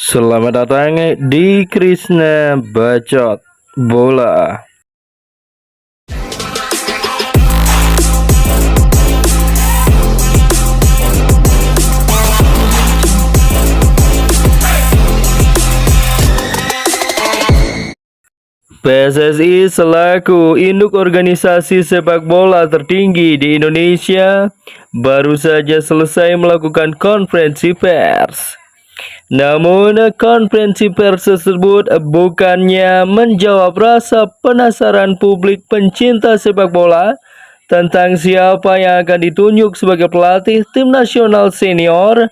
Selamat datang di Krisna Bacot Bola. PSSI selaku induk organisasi sepak bola tertinggi di Indonesia baru saja selesai melakukan konferensi pers. Namun, konferensi pers tersebut bukannya menjawab rasa penasaran publik pencinta sepak bola tentang siapa yang akan ditunjuk sebagai pelatih tim nasional senior.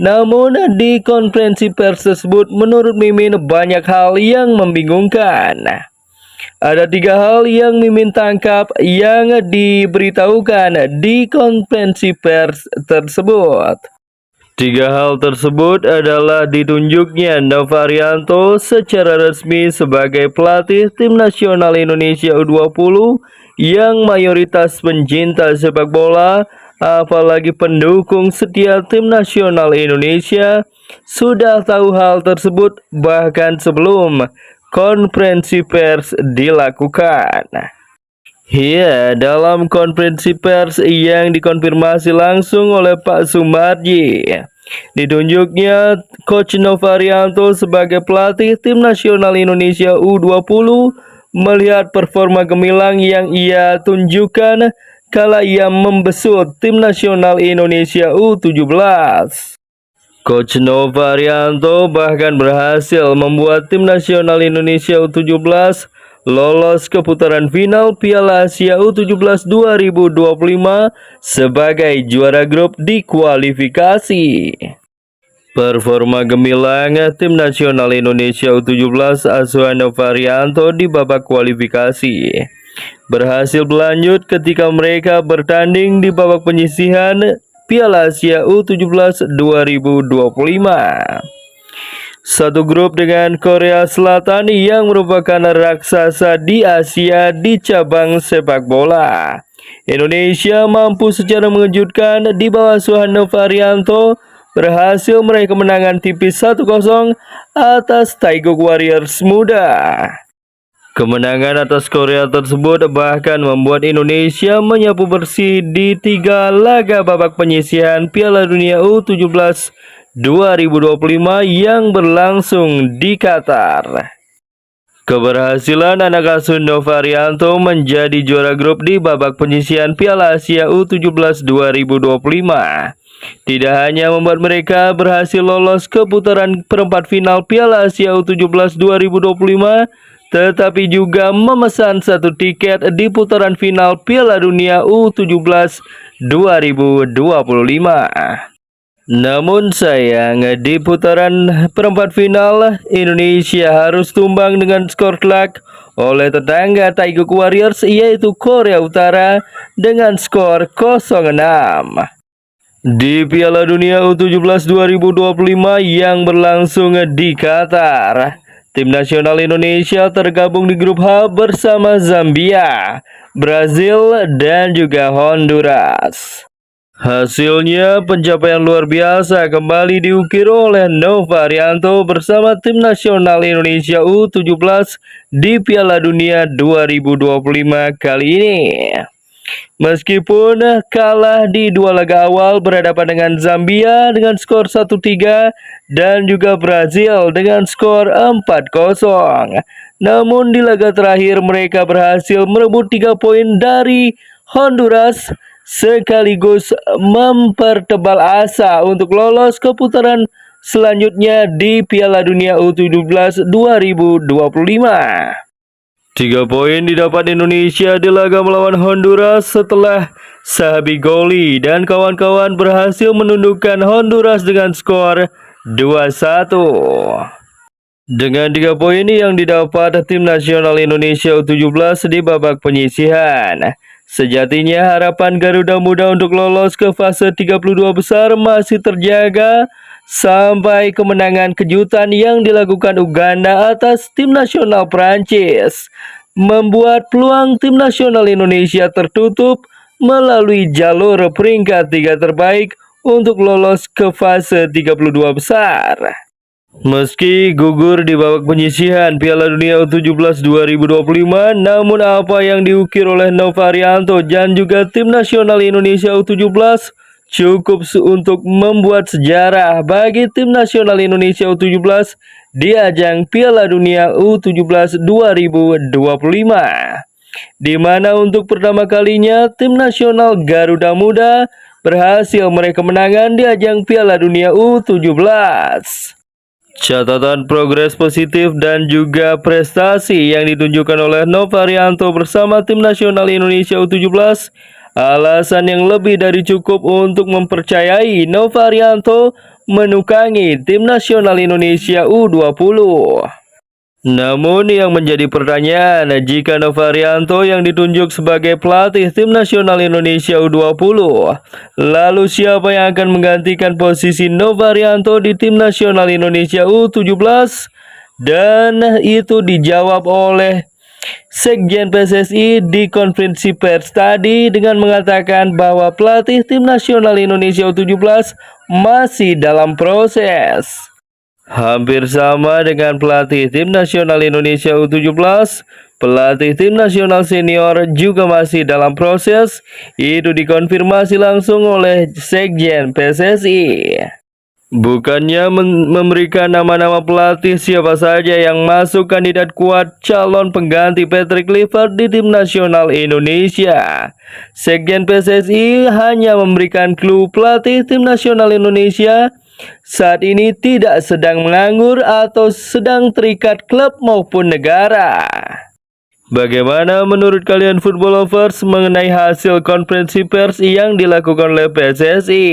Namun, di konferensi pers tersebut menurut Mimin banyak hal yang membingungkan. Ada 3 hal yang Mimin tangkap yang diberitahukan di konferensi pers tersebut. 3 hal tersebut adalah ditunjuknya Novarianto secara resmi sebagai pelatih tim nasional Indonesia U20 yang mayoritas pencinta sepak bola, apalagi pendukung setia tim nasional Indonesia, sudah tahu hal tersebut bahkan sebelum konferensi pers dilakukan. Ya, dalam konferensi pers yang dikonfirmasi langsung oleh Pak Sumarji, ditunjuknya Coach Novarianto sebagai pelatih tim nasional Indonesia U20 melihat performa gemilang yang ia tunjukkan kala ia membesut tim nasional Indonesia U17. Coach Novarianto bahkan berhasil membuat tim nasional Indonesia U17 lolos ke putaran final Piala Asia U17 2025 sebagai juara grup di kualifikasi. Performa gemilang tim nasional Indonesia U17 asuhan Novarianto di babak kualifikasi berhasil berlanjut ketika mereka bertanding di babak penyisihan Piala Asia U17 2025. Satu grup dengan Korea Selatan yang merupakan raksasa di Asia di cabang sepak bola. Indonesia mampu secara mengejutkan di bawah asuhan Novarianto berhasil meraih kemenangan tipis 1-0 atas Taeguk Warriors muda. Kemenangan atas Korea tersebut bahkan membuat Indonesia menyapu bersih di 3 laga babak penyisihan Piala Dunia U17 2025 yang berlangsung di Qatar. Keberhasilan anak asuh Novarianto menjadi juara grup di babak penyisihan Piala Asia U17 2025 tidak hanya membuat mereka berhasil lolos ke putaran perempat final Piala Asia U17 2025, tetapi juga memesan 1 tiket di putaran final Piala Dunia U17 2025. Namun sayang, di putaran perempat final, Indonesia harus tumbang dengan skor telak oleh tetangga Taeguk Warriors yaitu Korea Utara dengan skor 0-6. Di Piala Dunia U17 2025 yang berlangsung di Qatar, tim nasional Indonesia tergabung di grup H bersama Zambia, Brazil, dan juga Honduras. Hasilnya pencapaian luar biasa kembali diukir oleh Novarianto bersama tim nasional Indonesia U17 di Piala Dunia 2025 kali ini. Meskipun kalah di 2 laga awal berhadapan dengan Zambia dengan skor 1-3 dan juga Brazil dengan skor 4-0. Namun di laga terakhir mereka berhasil merebut 3 poin dari Honduras sekaligus mempertebal asa untuk lolos ke putaran selanjutnya di Piala Dunia U17 2025. 3 poin didapat Indonesia di laga melawan Honduras setelah Sahabi Goli dan kawan-kawan berhasil menundukkan Honduras dengan skor 2-1. Dengan 3 poin yang didapat tim nasional Indonesia U17 di babak penyisihan, sejatinya harapan Garuda Muda untuk lolos ke fase 32 besar masih terjaga sampai kemenangan kejutan yang dilakukan Uganda atas tim nasional Prancis membuat peluang tim nasional Indonesia tertutup melalui jalur peringkat 3 terbaik untuk lolos ke fase 32 besar. Meski gugur di babak penyisihan Piala Dunia U17 2025, namun apa yang diukir oleh Novarianto dan juga tim nasional Indonesia U17 cukup untuk membuat sejarah bagi tim nasional Indonesia U17 di ajang Piala Dunia U17 2025. Di mana untuk pertama kalinya tim nasional Garuda Muda berhasil meraih kemenangan di ajang Piala Dunia U17. Catatan progres positif dan juga prestasi yang ditunjukkan oleh Novarianto bersama tim nasional Indonesia U17, alasan yang lebih dari cukup untuk mempercayai Novarianto menukangi tim nasional Indonesia U20. Namun yang menjadi pertanyaan, jika Novarianto yang ditunjuk sebagai pelatih tim nasional Indonesia U20, lalu siapa yang akan menggantikan posisi Novarianto di tim nasional Indonesia U17? Dan itu dijawab oleh Sekjen PSSI di konferensi pers tadi dengan mengatakan bahwa pelatih tim nasional Indonesia U17 masih dalam proses. Hampir sama dengan pelatih tim nasional Indonesia U17, pelatih tim nasional senior juga masih dalam proses. Itu dikonfirmasi langsung oleh Sekjen PSSI. Bukannya memberikan nama-nama pelatih siapa saja yang masuk kandidat kuat calon pengganti Patrick Kluivert di tim nasional Indonesia. Sekjen PSSI hanya memberikan clue pelatih tim nasional Indonesia saat ini tidak sedang menganggur atau sedang terikat klub maupun negara. Bagaimana menurut kalian football lovers mengenai hasil konferensi pers yang dilakukan oleh PSSI?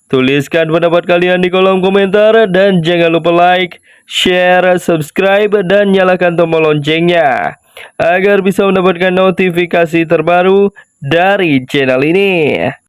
Tuliskan pendapat kalian di kolom komentar dan jangan lupa like, share, subscribe, dan nyalakan tombol loncengnya agar bisa mendapatkan notifikasi terbaru dari channel ini.